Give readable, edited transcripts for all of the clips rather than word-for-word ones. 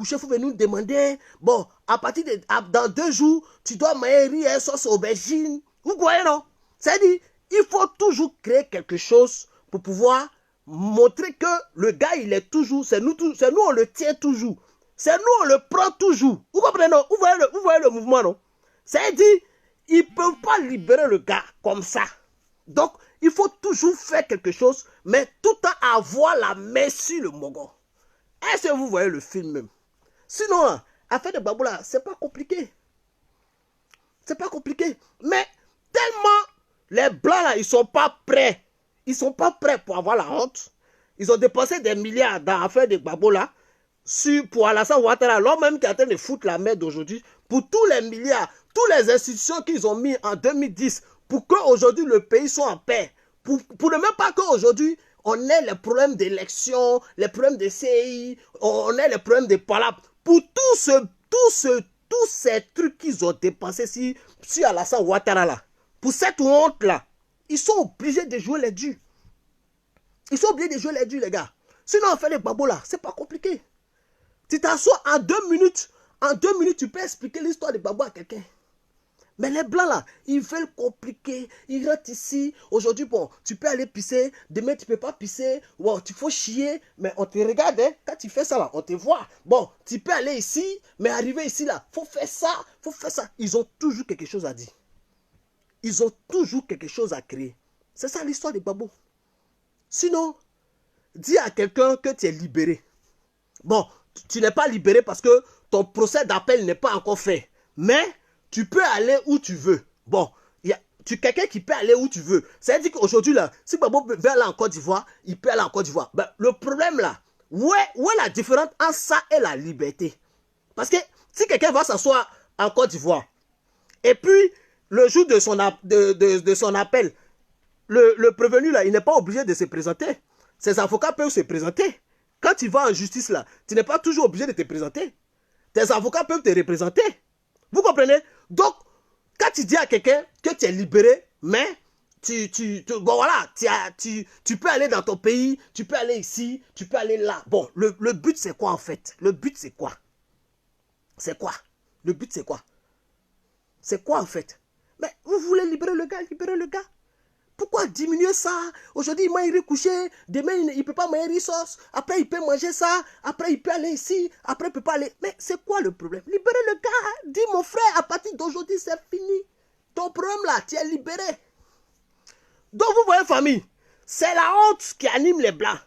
coucher, il faut venir nous demander, bon, à partir de, dans 2 jours, tu dois manger riz et sauce aubergine. Vous voyez, non? C'est-à-dire, il faut toujours créer quelque chose pour pouvoir montrer que le gars, il est toujours, c'est nous, on le tient toujours. C'est nous, on le prend toujours. Vous comprenez, non? Vous voyez le mouvement, non? C'est-à-dire, ils ne peuvent pas libérer le gars comme ça. Donc, il faut toujours faire quelque chose, mais tout en avoir la main sur le Mogo. Est-ce que vous voyez le film même? Sinon, affaire de Babou là, c'est pas compliqué. C'est pas compliqué. Mais tellement les Blancs là, ils sont pas prêts. Ils sont pas prêts pour avoir la honte. Ils ont dépensé des milliards dans l'affaire de Babou là, pour Alassane Ouattara, l'homme même qui est en train de foutre la merde aujourd'hui, pour tous les milliards, toutes les institutions qu'ils ont mis en 2010, pour qu'aujourd'hui le pays soit en paix. Pour ne même pas qu'aujourd'hui, on ait les problèmes d'élection, les problèmes de CI, on ait les problèmes de palabres. Pour tous ces trucs qu'ils ont dépensés sur Alassane Ouattara là, pour cette honte là, ils sont obligés de jouer les durs. Ils sont obligés de jouer les durs, les gars. Sinon, on fait les babos là, c'est pas compliqué. Tu t'assois en 2 minutes, tu peux expliquer l'histoire de babou à quelqu'un. Mais les Blancs là, ils veulent compliquer. Ils rentrent ici. Aujourd'hui, bon, tu peux aller pisser. Demain, tu ne peux pas pisser. Bon, tu faut chier. Mais on te regarde, hein. Quand tu fais ça là, on te voit. Bon, tu peux aller ici. Mais arriver ici là, faut faire ça. Faut faire ça. Ils ont toujours quelque chose à dire. Ils ont toujours quelque chose à créer. C'est ça l'histoire des babous. Sinon, dis à quelqu'un que tu es libéré. Bon, tu n'es pas libéré parce que ton procès d'appel n'est pas encore fait. Mais tu peux aller où tu veux. Bon, tu es quelqu'un qui peut aller où tu veux. C'est-à-dire qu'aujourd'hui, là, si Babo veut aller en Côte d'Ivoire, il peut aller en Côte d'Ivoire. Ben, le problème, là, où est la différence entre ça et la liberté? Parce que si quelqu'un va s'asseoir en Côte d'Ivoire, et puis, le jour de son appel, le prévenu, là, il n'est pas obligé de se présenter. Ses avocats peuvent se présenter. Quand tu vas en justice, là, tu n'es pas toujours obligé de te présenter. Tes avocats peuvent te représenter. Vous comprenez? Donc, quand tu dis à quelqu'un que tu es libéré, mais bon voilà, tu peux aller dans ton pays, tu peux aller ici, tu peux aller là. Bon, le but c'est quoi en fait? Le but c'est quoi? C'est quoi? Le but c'est quoi? C'est quoi en fait? Mais vous voulez libérer le gars, Pourquoi diminuer ça? Aujourd'hui, il m'a couché, demain, il ne peut pas manger sauce, après, il peut manger ça, après, il peut aller ici, après, il ne peut pas aller. Mais c'est quoi le problème? Libérez le gars. Dis, mon frère, à partir d'aujourd'hui, c'est fini. Ton problème là, tu es libéré. Donc, vous voyez, famille, c'est la honte qui anime les Blancs.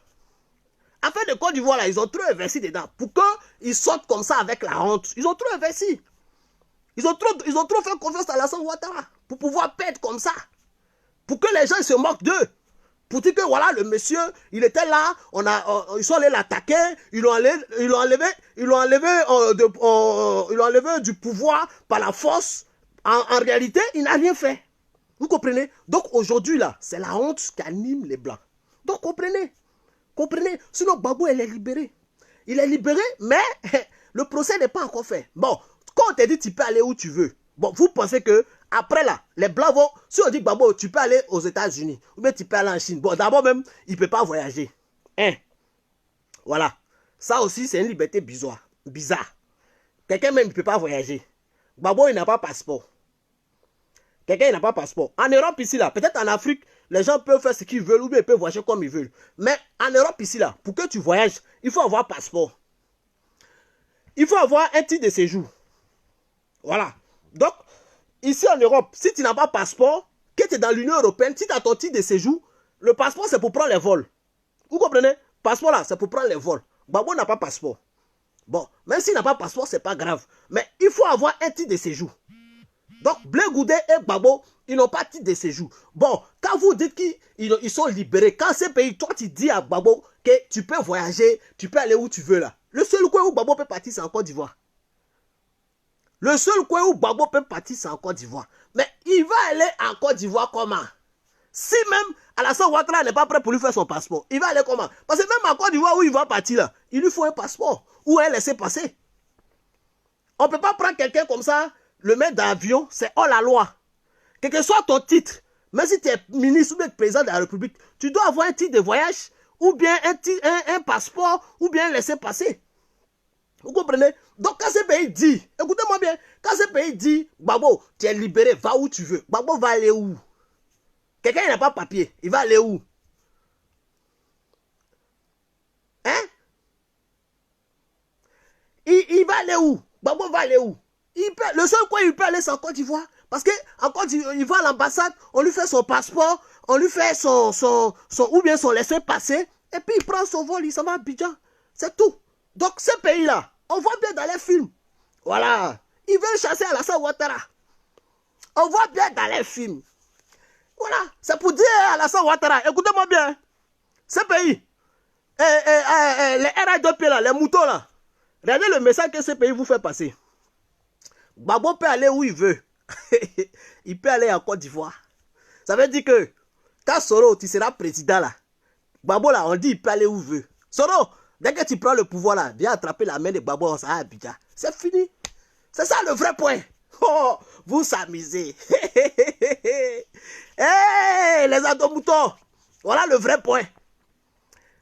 Afin de Côte d'Ivoire, là, ils ont trop investi dedans. Pour qu'ils sortent comme ça avec la honte. Ils ont trop investi. Ils ont trop fait confiance à Alassane Ouattara pour pouvoir perdre comme ça. Pour que les gens se moquent d'eux. Pour dire que voilà, le monsieur, il était là, ils sont allés l'attaquer, ils l'ont enlevé du pouvoir par la force. En réalité, il n'a rien fait. Vous comprenez? Donc aujourd'hui, là, c'est la honte qui anime les Blancs. Donc comprenez. Sinon, Babou, elle est libérée. Il est libéré, mais le procès n'est pas encore fait. Bon, quand on te dit tu peux aller où tu veux, bon, vous pensez que après là, les Blancs vont, si on dit Babo, tu peux aller aux États-Unis, ou bien tu peux aller en Chine. Bon, d'abord même, il ne peut pas voyager. Hein? Voilà. Ça aussi, c'est une liberté bizarre. Quelqu'un même ne peut pas voyager. Babo, il n'a pas de passeport. Quelqu'un n'a pas de passeport. En Europe ici, là, peut-être en Afrique, les gens peuvent faire ce qu'ils veulent, ou bien ils peuvent voyager comme ils veulent. Mais en Europe ici, là, pour que tu voyages, il faut avoir un passeport. Il faut avoir un titre de séjour. Voilà. Donc, ici en Europe, si tu n'as pas de passeport, que tu es dans l'Union européenne, si tu as ton titre de séjour, le passeport c'est pour prendre les vols. Vous comprenez? Passeport là, c'est pour prendre les vols. Babo n'a pas de passeport. Bon, même s'il n'a pas de passeport, c'est pas grave. Mais il faut avoir un titre de séjour. Donc, Blé Goudé et Babo, ils n'ont pas de titre de séjour. Bon, quand vous dites qu'ils sont libérés, quand ces pays, toi tu dis à Babo que tu peux voyager, tu peux aller où tu veux là. Le seul coin où Babo peut partir, c'est en Côte d'Ivoire. Le seul coin où Babo peut partir, c'est en Côte d'Ivoire. Mais il va aller en Côte d'Ivoire comment? Si même Alassane Ouattara n'est pas prêt pour lui faire son passeport, il va aller comment? Parce que même en Côte d'Ivoire où il va partir là, il lui faut un passeport ou un laissez-passer. On ne peut pas prendre quelqu'un comme ça, le mettre dans l'avion, c'est hors la loi. Quel que soit ton titre, même si tu es ministre ou bien président de la République, tu dois avoir un titre de voyage ou bien un passeport ou bien un laissez-passer. Vous comprenez? Donc quand ce pays dit, écoutez-moi bien, quand ce pays dit, Gbagbo, tu es libéré, va où tu veux. Gbagbo va aller où? Quelqu'un qui n'a pas papier, il va aller où? Hein? Il va aller où? Gbagbo va aller où? Le seul coin où il peut aller, c'est en Côte d'Ivoire. Parce qu'en Côte d'Ivoire, il va à l'ambassade, on lui fait son passeport, on lui fait ou bien son laissez-passer, et puis il prend son vol, il s'en va à Abidjan. C'est tout. Donc, ce pays-là, on voit bien dans les films. Voilà. Ils veulent chasser Alassane Ouattara. On voit bien dans les films. Voilà. C'est pour dire à Alassane Ouattara, écoutez-moi bien, ce pays, les RA2P là, les moutons là, regardez le message que ce pays vous fait passer. Gbagbo peut aller où il veut. Il peut aller en Côte d'Ivoire. Ça veut dire que quand Soro, tu seras président là, Gbagbo là, on dit il peut aller où il veut. Soro, dès que tu prends le pouvoir là, viens attraper la main de Gbagbo à Abidjan. C'est fini. C'est ça le vrai point. Oh, vous s'amusez. Hey, les ados-moutons. Voilà le vrai point.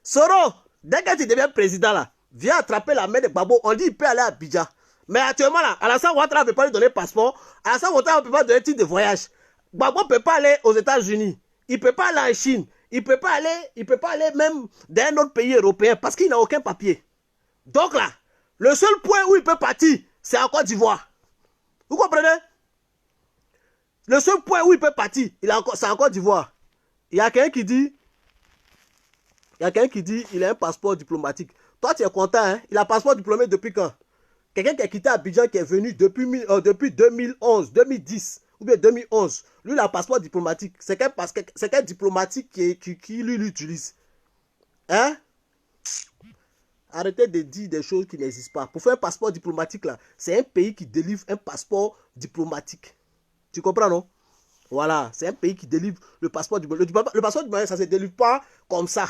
Soro, dès que tu deviens président là, viens attraper la main de Gbagbo. On dit il peut aller à Abidjan. Mais actuellement là, Alassane Ouattara ne peut pas lui donner passeport. Alassane Ouattara ne peut pas donner titre de voyage. Gbagbo ne peut pas aller aux États-Unis. Il ne peut pas aller en Chine. Il ne peut pas aller même dans un autre pays européen parce qu'il n'a aucun papier. Donc là, le seul point où il peut partir, c'est en Côte d'Ivoire. Vous comprenez? Le seul point où il peut partir, c'est en Côte d'Ivoire. Il y a quelqu'un qui dit, il a un passeport diplomatique. Toi, tu es content, hein? Il a un passeport diplomatique depuis quand? Quelqu'un qui a quitté Abidjan, qui est venu depuis 2011, 2010 ou bien 2011. Lui, il a un passeport diplomatique. C'est quel diplomatique qui lui l'utilise? Hein? Arrêtez de dire des choses qui n'existent pas. Pour faire un passeport diplomatique, là, c'est un pays qui délivre un passeport diplomatique. Tu comprends, non? Voilà, c'est un pays qui délivre le passeport diplomatique. Le passeport diplomatique, ça ne se délivre pas comme ça.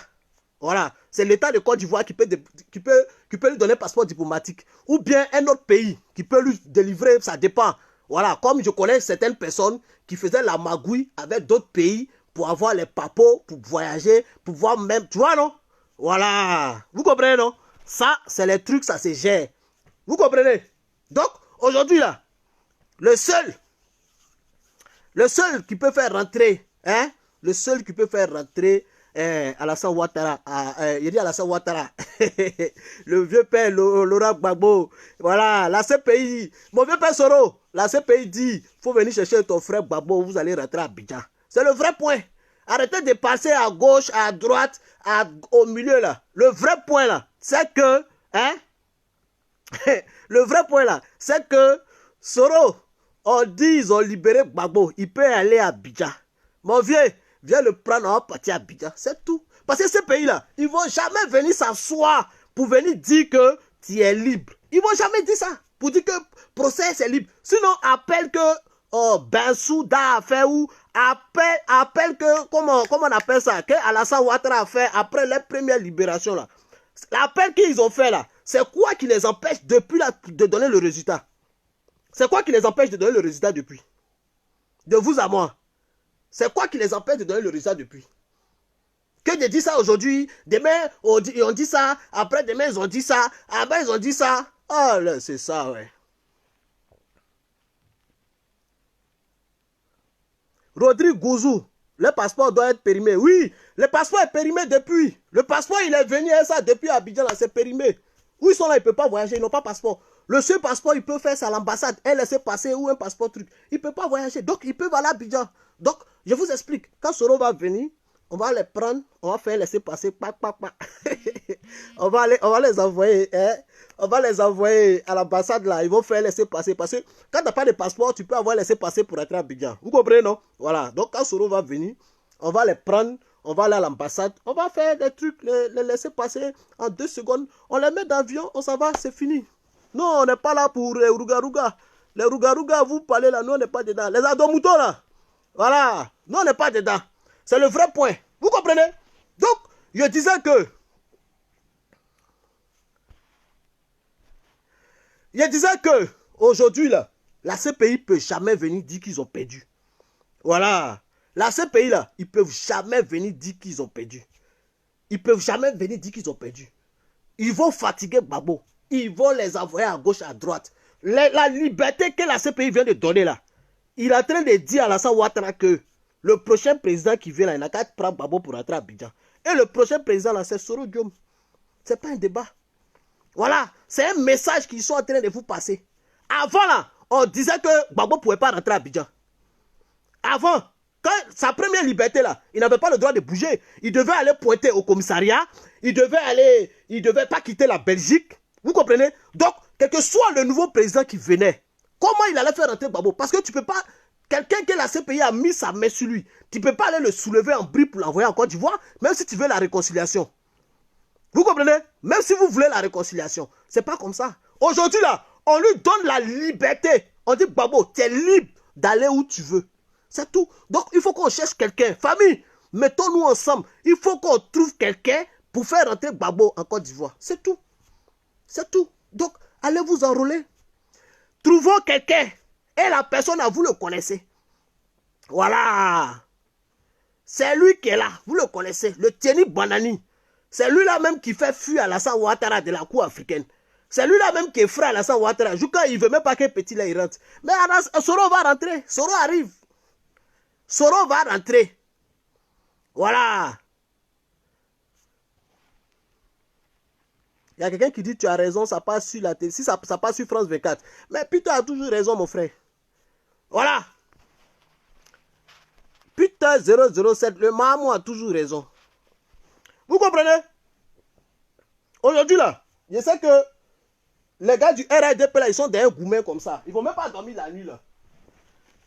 Voilà, c'est l'État de Côte d'Ivoire qui peut lui donner un passeport diplomatique. Ou bien un autre pays qui peut lui délivrer, ça dépend. Voilà, comme je connais certaines personnes qui faisaient la magouille avec d'autres pays pour avoir les papeaux, pour voyager, pour voir même, tu vois, non? Voilà, vous comprenez, non? Ça, c'est les trucs, ça se gère. Vous comprenez? Donc, aujourd'hui, là, le seul qui peut faire rentrer, hein, le seul qui peut faire rentrer Alassane Ouattara, il dit Alassane Ouattara, le vieux père Laurent Gbagbo, voilà, la CPI, mon vieux père Soro, la CPI dit, faut venir chercher ton frère Gbagbo, vous allez rentrer à Abidjan. C'est le vrai point. Arrêtez de passer à gauche, à droite, au milieu là. Le vrai point là, c'est que, hein, le vrai point là, c'est que Soro, on dit ils ont libéré Gbagbo, il peut aller à Abidjan. Mon vieux, viens le prendre, on va partir à Abidjan, c'est tout. Parce que ces pays-là, ils ne vont jamais venir s'asseoir pour venir dire que tu es libre. Ils ne vont jamais dire ça, pour dire que le procès c'est libre. Sinon, appelle que Bensouda a fait ou appelle que, comment on appelle ça, que Alassane Ouattara a fait après les premières libérations là. L'appel qu'ils ont fait là, c'est quoi qui les empêche depuis là de donner le résultat? C'est quoi qui les empêche de donner le résultat depuis? De vous à moi. C'est quoi qui les empêche de donner le résultat depuis? Que de dire ça aujourd'hui, demain on dit ça, après demain ils ont dit ça, après ils ont dit ça. Ah là, c'est ça, ouais. Rodrigue Gouzou, le passeport doit être périmé. Oui, le passeport est périmé depuis. Le passeport, il est venu à ça depuis Abidjan, là, c'est périmé. Où ils sont là, ils ne peuvent pas voyager, ils n'ont pas de passeport. Le seul passeport, il peut faire ça à l'ambassade, un laissez-passer ou un passeport truc. Il ne peut pas voyager, donc ils peuvent aller à Abidjan. Donc, je vous explique, quand Soro va venir, on va les prendre, on va faire laisser-passer, on va les envoyer, hein? On va les envoyer à l'ambassade là, ils vont faire laisser-passer. Parce que quand tu n'as pas de passeport, tu peux avoir laisser-passer pour être à Abidjan. Vous comprenez, non? Voilà, donc quand Soro va venir, on va les prendre, on va aller à l'ambassade, on va faire des trucs, les laisser passer en 2 secondes, on les met dans l'avion, on s'en va, c'est fini. Non, on n'est pas là pour les rouga-rouga. Les rouga-rouga, vous parlez là, nous on n'est pas dedans. Les ados-moutons là, voilà, nous on n'est pas dedans. C'est le vrai point. Vous comprenez? Donc, je disais que aujourd'hui là, la CPI ne peut jamais venir dire qu'ils ont perdu. Voilà. La CPI là, ils ne peuvent jamais venir dire qu'ils ont perdu. Ils ne peuvent jamais venir dire qu'ils ont perdu. Ils vont fatiguer Gbagbo. ils vont les envoyer à gauche, à droite. La liberté que la CPI vient de donner là, il est en train de dire à Alassane Ouattara que le prochain président qui vient là, il n'a qu'à prendre Gbagbo pour rentrer à Abidjan. Et le prochain président là, c'est Soro Diom. C'est pas un débat. Voilà, c'est un message qu'ils sont en train de vous passer. Avant là, on disait que Gbagbo ne pouvait pas rentrer à Abidjan. Avant, quand sa première liberté là, il n'avait pas le droit de bouger. Il devait aller pointer au commissariat. Il devait pas quitter la Belgique. Vous comprenez? Donc, quel que soit le nouveau président qui venait, comment il allait faire rentrer Gbagbo? Parce que tu peux pas, quelqu'un que la CPI a mis sa main sur lui, tu peux pas aller le soulever en bris pour l'envoyer en Côte d'Ivoire, même si tu veux la réconciliation. Vous comprenez? Même si vous voulez la réconciliation, c'est pas comme ça. Aujourd'hui là, on lui donne la liberté. On dit Gbagbo, tu es libre d'aller où tu veux. C'est tout. Donc, il faut qu'on cherche quelqu'un. Famille, mettons-nous ensemble. Il faut qu'on trouve quelqu'un pour faire rentrer Gbagbo en Côte d'Ivoire. C'est tout. C'est tout. Donc, allez vous enrôler. Trouvons quelqu'un. Et la personne, vous le connaissez. Voilà. C'est lui qui est là. Vous le connaissez. Le Tieni Banani. C'est lui-là même qui fait fuir Alassane Ouattara de la cour africaine. C'est lui-là même qui est frère Alassane Ouattara. Jusqu'à il ne veut même pas que petit là il rentre. Mais Soro va rentrer. Soro arrive. Soro va rentrer. Voilà. Il y a quelqu'un qui dit tu as raison, ça passe sur la télé. Si ça passe sur France 24. Mais Peter a toujours raison, mon frère. Voilà. Peter 007, le Mahamou a toujours raison. Vous comprenez? Aujourd'hui là, je sais que les gars du RADP là, ils sont derrière Goumen comme ça. Ils vont même pas dormir la nuit là.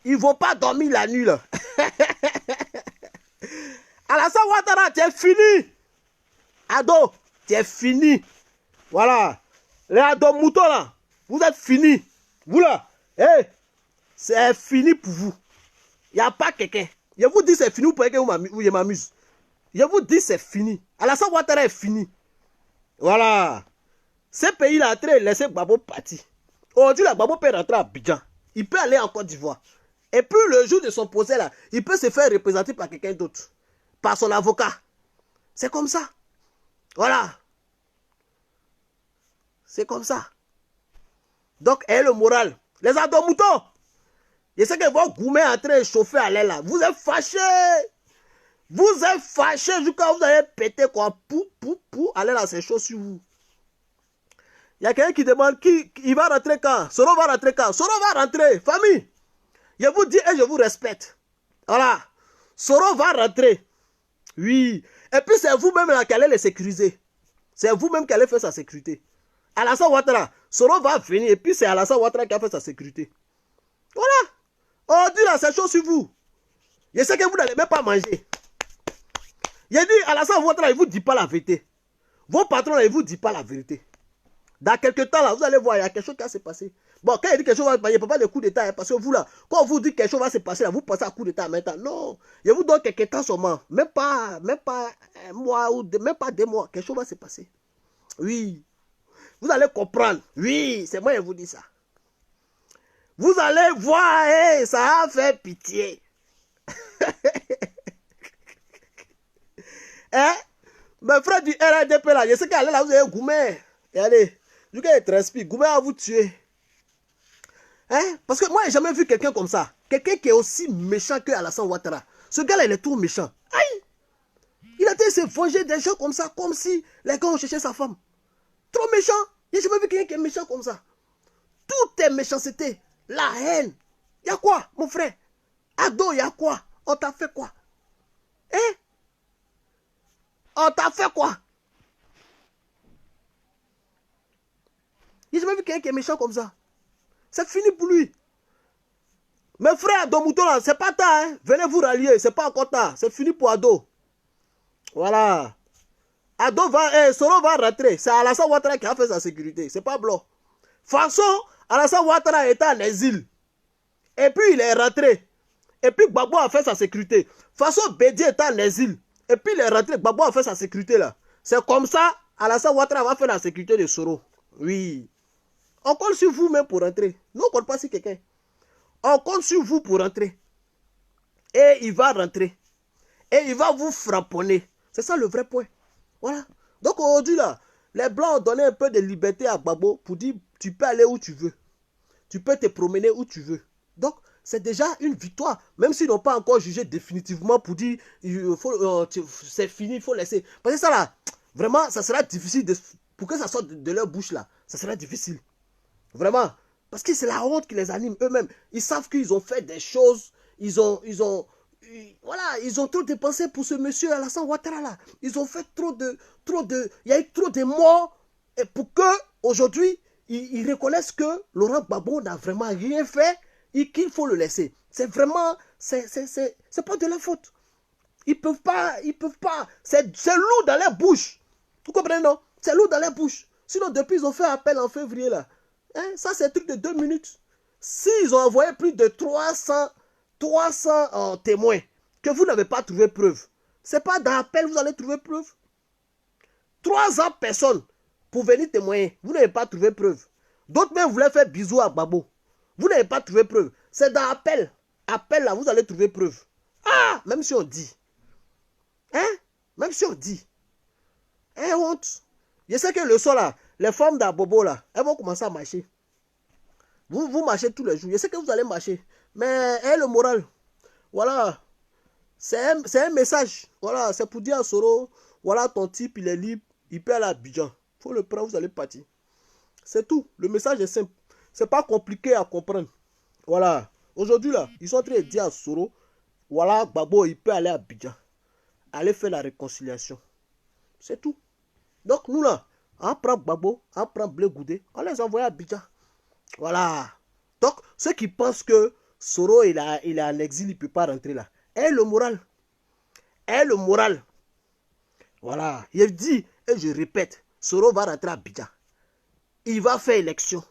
Ils vont pas dormir la nuit là. Alassane Ouattara, tu es fini. Ado, tu es fini. Voilà. Les Ado Mouton là, vous êtes finis. Vous là, hey, c'est fini pour vous. Il n'y a pas quelqu'un. Je vous dis c'est fini pour que vous m'amuse. Je vous dis c'est fini. Alassane Ouattara est fini. Voilà. Ces pays-là, laissez Gbagbo partir. Aujourd'hui, la Gbagbo peut rentrer à Abidjan. Il peut aller en Côte d'Ivoire. Et puis, le jour de son procès, là, il peut se faire représenter par quelqu'un d'autre. Par son avocat. C'est comme ça. Voilà. C'est comme ça. Donc, et le moral. Les adomoutons. Je sais que votre Goumen est en train de chauffer à l'air là. Vous êtes fâchés. Vous êtes fâchés jusqu'à vous allez péter quoi. Pou. Allez là, c'est chaud sur vous. Il y a quelqu'un qui demande qui il va rentrer quand. Soro va rentrer quand. Soro va rentrer. Famille. Je vous dis et je vous respecte. Voilà. Soro va rentrer. Oui. Et puis c'est vous-même là qui allez les sécuriser. C'est vous-même qui allez faire sa sécurité. Alassane Ouattara. Soro va venir et puis c'est Alassane Ouattara qui a fait sa sécurité. Voilà. On dit là, c'est chaud sur vous. Je sais que vous n'allez même pas manger. Je dis Alassane Ouattara, il ne vous dit pas la vérité. Vos patrons là, ils ne vous disent pas la vérité. Dans quelques temps là, vous allez voir, il y a quelque chose qui va se passer. Bon, quand il dit quelque chose va se passer, il n'y a pas de coup d'état. Parce que vous là, quand on vous dit quelque chose va se passer, là, vous pensez à coup d'état maintenant. Non, je vous donne quelques temps seulement. Même pas un mois ou même pas 2 mois. Quelque chose va se passer. Oui. Vous allez comprendre. Oui, c'est moi qui vous dis ça. Vous allez voir, hey, ça a fait pitié. Hein? Mes frères du RADP là, je sais qu'elle est là, vous avez Goumen. Regardez. Du coup, il transpire. Goumen va vous tuer. Hein? Parce que moi, j'ai jamais vu quelqu'un comme ça. Quelqu'un qui est aussi méchant que Alassane Ouattara. Ce gars-là, il est tout méchant. Aïe! Il a été se venger des gens comme ça, comme si les gars ont cherché sa femme. Trop méchant. J'ai jamais vu quelqu'un qui est méchant comme ça. Tout est méchanceté. La haine. Il y a quoi, mon frère? Ado, il y a quoi? On t'a fait quoi? Hein? On t'a fait quoi? J'ai jamais vu quelqu'un qui est méchant comme ça. C'est fini pour lui. Mes frères, Ado Mouton, c'est pas tard. Hein? Venez vous rallier. C'est pas encore tard. C'est fini pour Ado. Voilà. Ado va, Soro va rentrer. C'est Alassane Ouattara qui a fait sa sécurité. C'est pas blanc. Façon, Alassane Ouattara était en exil. Et puis il est rentré. Et puis Gbagbo a fait sa sécurité. Façon, Bédi était en exil. Et puis il est rentré. Gbagbo a fait sa sécurité là. C'est comme ça, Alassane Ouattara va faire la sécurité de Soro. Oui. On compte sur vous même pour rentrer. Nous, on ne compte pas sur quelqu'un. On compte sur vous pour rentrer. Et il va rentrer. Et il va vous frapponner. C'est ça le vrai point. Voilà. Donc aujourd'hui là, Les Blancs ont donné un peu de liberté à Gbagbo pour dire tu peux aller où tu veux. Tu peux te promener où tu veux. Donc, c'est déjà une victoire. Même s'ils n'ont pas encore jugé définitivement pour dire c'est fini, il faut laisser. Parce que ça là, vraiment, ça sera difficile pour que ça sorte de leur bouche là. Ça sera difficile. Vraiment. Parce que c'est la honte qui les anime eux-mêmes. Ils savent qu'ils ont fait des choses. Ils ont trop dépensé pour ce monsieur Alassane Ouattara là. Ils ont fait il y a eu trop de morts. Et pour que aujourd'hui ils reconnaissent que Laurent Gbagbo n'a vraiment rien fait et qu'il faut le laisser. C'est vraiment, c'est pas de la faute. Ils peuvent pas. C'est lourd dans leur bouche. Vous comprenez, non? C'est lourd dans leur bouche. Sinon, depuis, ils ont fait appel en février, là. Hein? Ça, c'est un truc de 2 minutes. S'ils ont envoyé plus de 300 témoins, que vous n'avez pas trouvé preuve, c'est pas dans l'appel que vous allez trouver preuve. 300 personnes pour venir témoigner, vous n'avez pas trouvé preuve. D'autres même voulaient faire bisous à Gbagbo. Vous n'avez pas trouvé preuve. C'est dans l'appel. Appel, là, vous allez trouver preuve. Ah, même si on dit. Hein? Même si on dit. Hein, honte. Je sais que le soir là, les femmes d'Abobo là, elles vont commencer à marcher. Vous marchez tous les jours. Je sais que vous allez marcher. Mais le moral, voilà. C'est un message. Voilà, c'est pour dire à Soro, voilà, ton type, il est libre, il peut aller à Abidjan. Il faut le prendre, vous allez partir. C'est tout. Le message est simple. C'est pas compliqué à comprendre. Voilà. Aujourd'hui là, ils sont en train de dire à Soro, voilà, Gbagbo, il peut aller à Abidjan. Aller faire la réconciliation. C'est tout. Donc nous là, on prend Gbagbo, on prend Blé Goudé, on les envoie à Abidjan. Voilà. Donc ceux qui pensent que Soro il est en exil, il ne peut pas rentrer là. Et le moral. Et le moral. Voilà. Il dit, et je répète, Soro va rentrer à Abidjan. Il va faire élection.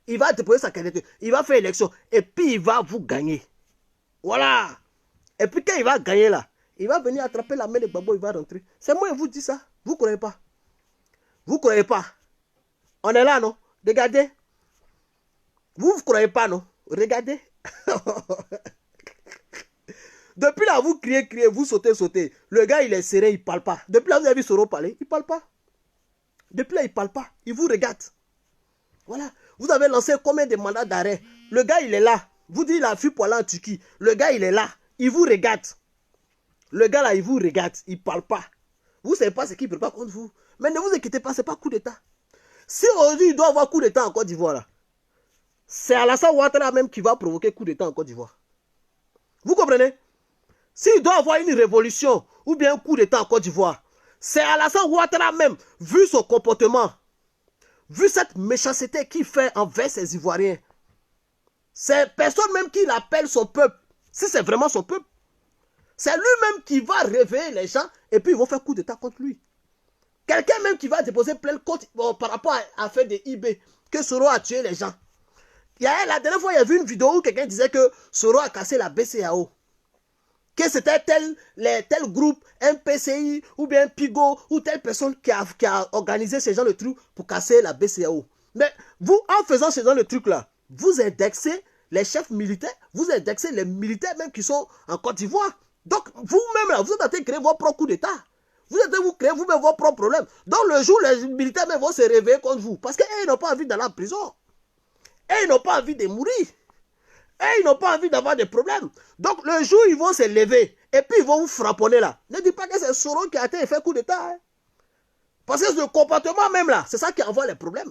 Il va déposer sa candidature. Il va faire élection. Et puis il va vous gagner. Voilà. Et puis quand il va gagner là, il va venir attraper la main de Gbagbo, il va rentrer. C'est moi qui vous dis ça. Vous ne croyez pas? Vous ne croyez pas? On est là, non? Regardez. Vous ne croyez pas, non? Regardez. Depuis là, vous criez, vous sautez. Le gars, il est serré, il ne parle pas. Depuis là, vous avez vu Soro parler, il ne parle pas. Depuis là, il ne parle pas. Il vous regarde. Voilà. Vous avez lancé combien de mandats d'arrêt? Le gars, il est là. Vous dites, il a fui pour aller en Turquie. Le gars, il est là. Il vous regarde. Le gars là, il vous regarde. Il ne parle pas. Vous ne savez pas ce qu'il prépare contre vous. Mais ne vous inquiétez pas, ce n'est pas coup d'État. Si aujourd'hui, il doit avoir coup d'État en Côte d'Ivoire, là, c'est Alassane Ouattara même qui va provoquer coup d'État en Côte d'Ivoire. Vous comprenez? S'il doit avoir une révolution ou bien un coup d'État en Côte d'Ivoire, c'est Alassane Ouattara même, vu son comportement, vu cette méchanceté qu'il fait envers ces Ivoiriens. C'est personne même qui l'appelle son peuple. Si c'est vraiment son peuple, c'est lui-même qui va réveiller les gens et puis ils vont faire coup d'État contre lui. Quelqu'un même qui va déposer plainte contre par rapport à faire des IB, que Soro a tué les gens. La dernière fois, il y a vu une vidéo où quelqu'un disait que Soro a cassé la BCAO. Que c'était tel groupe, MPCI, ou bien Pigo, ou telle personne qui a organisé ce genre de truc pour casser la BCAO. Mais vous, en faisant ce genre de truc-là, vous indexez les chefs militaires, vous indexez les militaires même qui sont en Côte d'Ivoire. Donc, vous-même, là, vous êtes en train de créer votre propre coup d'État. Vous êtes en train de vous créer vous-même vos propres problèmes. Donc, le jour, les militaires même vont se réveiller contre vous. Parce qu'ils n'ont pas envie d'aller en prison. Et ils n'ont pas envie de mourir. Et ils n'ont pas envie d'avoir des problèmes. Donc, le jour, ils vont se lever. Et puis, ils vont vous frapponner là. Ne dites pas que c'est Soro qui a été fait coup d'État. Hein. Parce que ce comportement même là, c'est ça qui envoie les problèmes.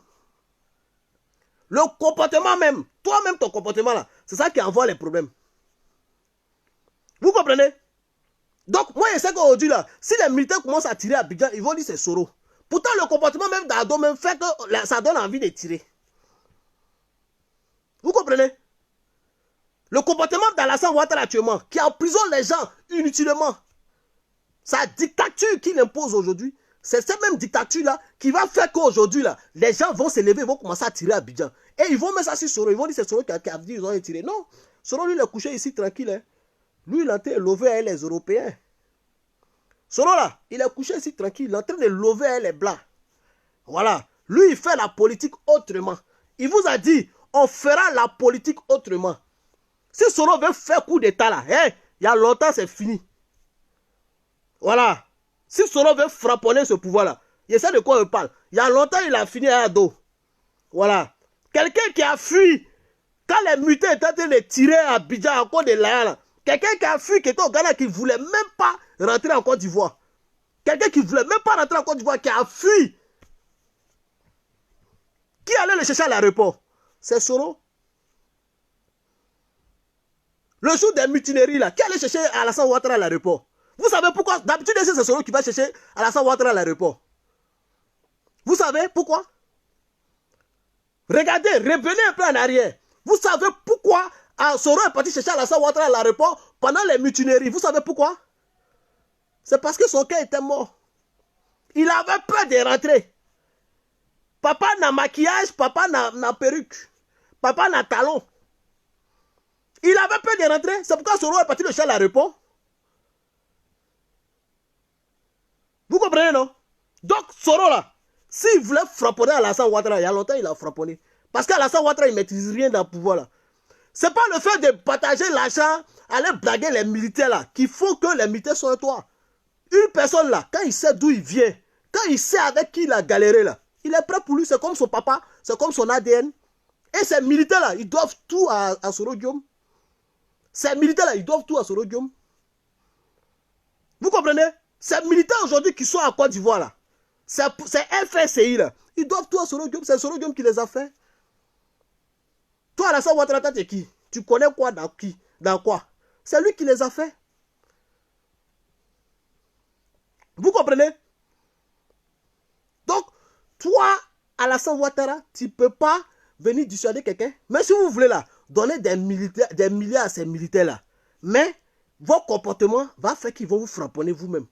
Le comportement même, toi-même ton comportement là, c'est ça qui envoie les problèmes. Vous comprenez? Donc, moi, je sais qu'aujourd'hui là, si les militaires commencent à tirer à Abidjan, ils vont dire c'est Soro. Pourtant, le comportement même d'Ado même fait que ça donne envie de tirer. Vous comprenez? Le comportement d'Alassane Ouattara actuellement, qui emprisonne les gens inutilement, sa dictature qu'il impose aujourd'hui, c'est cette même dictature-là qui va faire qu'aujourd'hui, les gens vont se lever, ils vont commencer à tirer à Abidjan. Et ils vont mettre ça sur Soro. Ils vont dire que c'est Soro qui a dit qu'ils ont tiré. Non, Soro, lui, il est couché ici tranquille. Hein. Lui, il est en train de lever avec les Européens. Soro, là, il est couché ici tranquille. Il est en train de lever avec les Blancs. Voilà. Lui, il fait la politique autrement. Il vous a dit, on fera la politique autrement. Si Soro veut faire coup d'État là, hein, il y a longtemps c'est fini. Voilà. Si Soro veut frapponner ce pouvoir là, il sait de quoi il parle. Il y a longtemps, il a fini à Ado. Voilà. Quelqu'un qui a fui. Quand les mutins étaient en train de tirer à Abidjan à cause de l'Aya, quelqu'un qui a fui, qui était au Ghana, qui ne voulait même pas rentrer en Côte d'Ivoire. Quelqu'un qui ne voulait même pas rentrer en Côte d'Ivoire, qui a fui. Qui allait le chercher à l'aéroport? C'est Soro. Le jour des mutineries, là, qui allait chercher Alassane Ouattara à l'aéroport? Vous savez pourquoi? D'habitude, c'est Soro qui va chercher Alassane Ouattara à l'aéroport. Vous savez pourquoi? Regardez, revenez un peu en arrière. Vous savez pourquoi Soro est parti chercher Alassane Ouattara à l'aéroport pendant les mutineries? Vous savez pourquoi? C'est parce que son cœur était mort. Il avait peur de rentrer. Papa n'a maquillage, papa n'a perruque. Papa n'a talon. Il avait peur de rentrer. C'est pourquoi Soro est parti le chercher à l'aéroport. Vous comprenez, non? Donc, Soro, là, s'il voulait frapponner Alassane Ouattara, il y a longtemps, il a frapponné. Parce qu'Alassane Ouattara, il ne maîtrise rien dans le pouvoir, là. Ce n'est pas le fait de partager l'argent, aller blaguer les militaires, là, qu'il faut que les militaires soient toi. Une personne, là, quand il sait d'où il vient, quand il sait avec qui il a galéré, là, il est prêt pour lui, c'est comme son papa, c'est comme son ADN. Et ces militaires-là, ils doivent tout à Soro Guillaume. Ces militaires-là, ils doivent tout à Soro Guillaume. Vous comprenez? Ces militaires aujourd'hui qui sont en Côte d'Ivoire, là, c'est FSI, là, ils doivent tout à Soro Guillaume. C'est Soro Guillaume qui les a fait. Toi, Alassane Ouattara, t'es qui? Tu connais quoi dans qui? Dans quoi? C'est lui qui les a fait. Vous comprenez? Donc, toi, Alassane Ouattara, tu ne peux pas venir dissuader quelqu'un. Mais si vous voulez là, donner des milliards à ces militaires-là, mais votre comportement va faire qu'ils vont vous frapponner vous-même.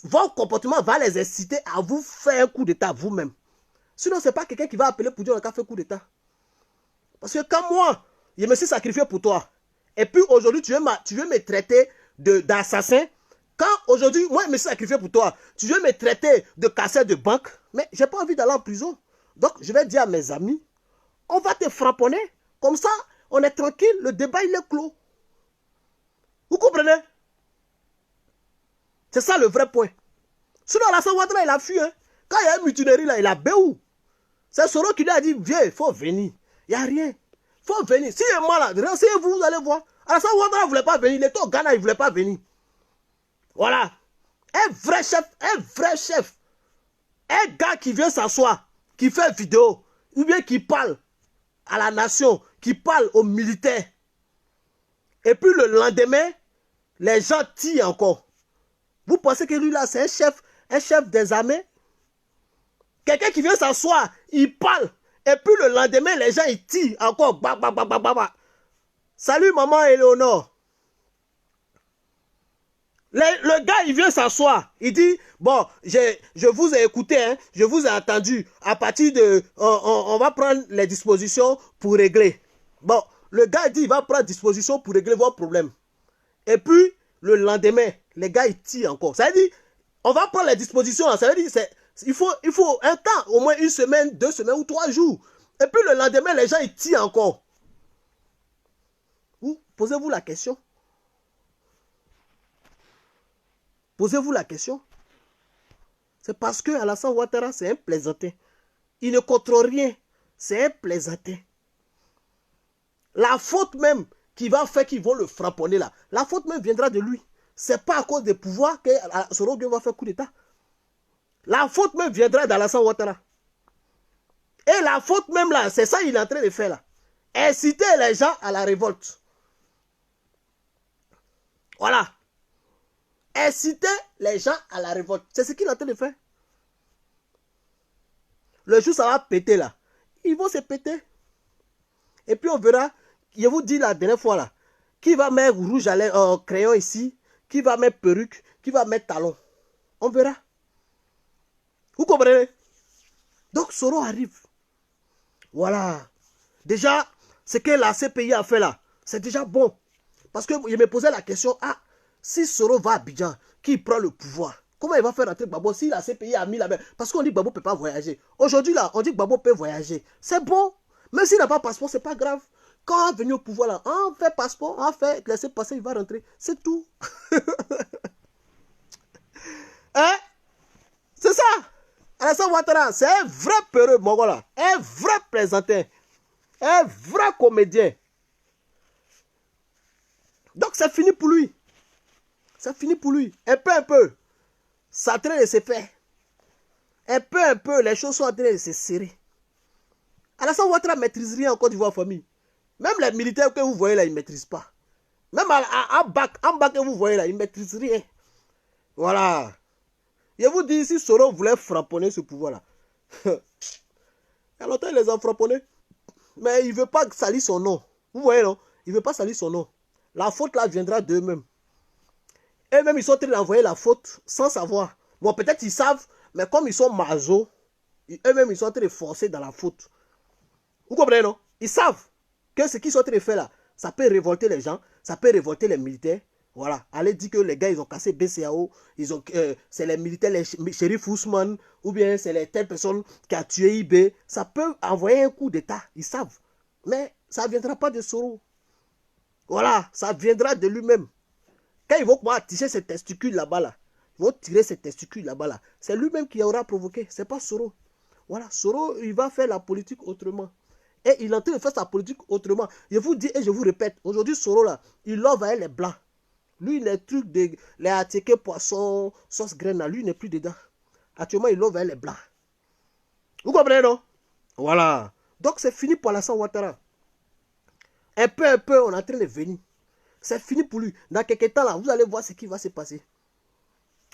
Votre comportement va les inciter à vous faire un coup d'état vous-même. Sinon, ce n'est pas quelqu'un qui va appeler pour dire qu'on a fait un coup d'état. Parce que quand moi, je me suis sacrifié pour toi, et puis aujourd'hui, tu veux me traiter d'assassin. Quand aujourd'hui, moi, je me suis sacrifié pour toi, tu veux me traiter de casseur de banque, mais je n'ai pas envie d'aller en prison. Donc, je vais dire à mes amis, on va te frapponner. Comme ça, on est tranquille, le débat, il est clos. Vous comprenez? C'est ça le vrai point. Sinon, Alassane Ouattara, il a fui. Hein. Quand il y a une mutinerie, là, il a béou. C'est Soro qui lui a dit, viens, il faut venir. Il n'y a rien. Il faut venir. Si il est mal, renseignez-vous, vous allez voir. Alassane Ouattara ne voulait pas venir. Il était au Ghana, il ne voulait pas venir. Voilà. Un vrai chef. Un gars qui vient s'asseoir, qui fait vidéo, ou bien qui parle à la nation, qui parle aux militaires. Et puis le lendemain, les gens tirent encore. Vous pensez que lui là, c'est un chef des armées? Quelqu'un qui vient s'asseoir, il parle. Et puis le lendemain, les gens ils tirent encore. Bah, bah, bah, bah, bah, bah. Salut maman Éléonore. Le gars, il vient s'asseoir. Il dit, bon, je vous ai écouté, hein, je vous ai entendu. À partir de... On va prendre les dispositions pour régler. Bon, le gars dit, il va prendre disposition pour régler vos problèmes. Et puis, le lendemain, les gars, ils tirent encore. Ça veut dire, on va prendre les dispositions. Ça veut dire, il faut un temps, au moins 1 semaine, 2 semaines ou 3 jours. Et puis, le lendemain, les gens, ils tirent encore. Posez-vous la question. Posez-vous la question. C'est parce que Alassane Ouattara, c'est un plaisantin. Il ne contrôle rien. C'est un plaisantin. La faute même qui va faire qu'ils vont le frapponner là, la faute même viendra de lui. C'est pas à cause des pouvoirs que Soro Guillaume va faire coup d'état. La faute même viendra d'Alassane Ouattara. Et la faute même là, c'est ça qu'il est en train de faire là. Inciter les gens à la révolte. Voilà. Inciter les gens à la révolte. C'est ce qu'il est en train de faire. Le jour ça va péter là. Ils vont se péter. Et puis on verra. Je vous dis la dernière fois là. Qui va mettre rouge à lèvres, crayon ici. Qui va mettre perruque. Qui va mettre talon. On verra. Vous comprenez? Donc Soro arrive. Voilà. Déjà, ce que la CPI a fait là, c'est déjà bon. Parce que je me posais la question, ah, si Soro va à Abidjan, qui prend le pouvoir, comment il va faire rentrer Gbagbo si la CPI a mis la main? Parce qu'on dit que Gbagbo ne peut pas voyager. Aujourd'hui là, on dit que Gbagbo peut voyager. C'est bon. Même s'il n'a pas de passeport, c'est pas grave. Quand on est venu au pouvoir là, on fait passeport, on fait laisser passer, il va rentrer. C'est tout. Hein? C'est ça. Alassane Ouattara, c'est un vrai peureux, Mongola. Un vrai plaisantin. Un vrai comédien. Donc c'est fini pour lui. C'est fini pour lui. Un peu. Ça a en train de se faire. Un peu, les choses sont en train de se serrer. Alassane Ouattara ne maîtrise rien en Côte d'Ivoire, famille. Même les militaires que vous voyez là, ils ne maîtrisent pas. Même en bas que vous voyez là, ils ne maîtrisent rien. Voilà. Je vous dis, si Soro voulait frapponner ce pouvoir-là, il y a longtemps, il les a frapponnés. Mais il ne veut pas salir son nom. Vous voyez, non? Il ne veut pas salir son nom. La faute là viendra d'eux-mêmes. Eux-mêmes, ils sont en train d'envoyer la faute sans savoir. Bon, peut-être ils savent, mais comme ils sont mazos, eux-mêmes, ils sont en train de forcer dans la faute. Vous comprenez, non? Ils savent que ce qu'ils sont en train de faire là, ça peut révolter les gens, ça peut révolter les militaires. Voilà. Allez dire que les gars, ils ont cassé BCAO, c'est les militaires, les shérifs Ousmane, ou bien c'est les telles personnes qui a tué IB. Ça peut envoyer un coup d'état, ils savent. Mais ça ne viendra pas de Soro. Voilà, ça viendra de lui-même. Quand ils vont pouvoir tirer ses testicules là-bas, là, ils vont tirer ses testicules là-bas, là, c'est lui-même qui aura provoqué, c'est pas Soro. Voilà, Soro, il va faire la politique autrement. Et il est en train de faire sa politique autrement. Je vous dis et je vous répète, aujourd'hui, Soro, là, il love avec les blancs. Lui, les trucs de les attiqués poissons, sauce graine, là, lui, il n'est plus dedans. Actuellement, il love avec les blancs. Vous comprenez, non? Voilà. Donc, c'est fini pour Alassane Ouattara. Un peu, on est en train de venir. C'est fini pour lui. Dans quelques temps, là, vous allez voir ce qui va se passer.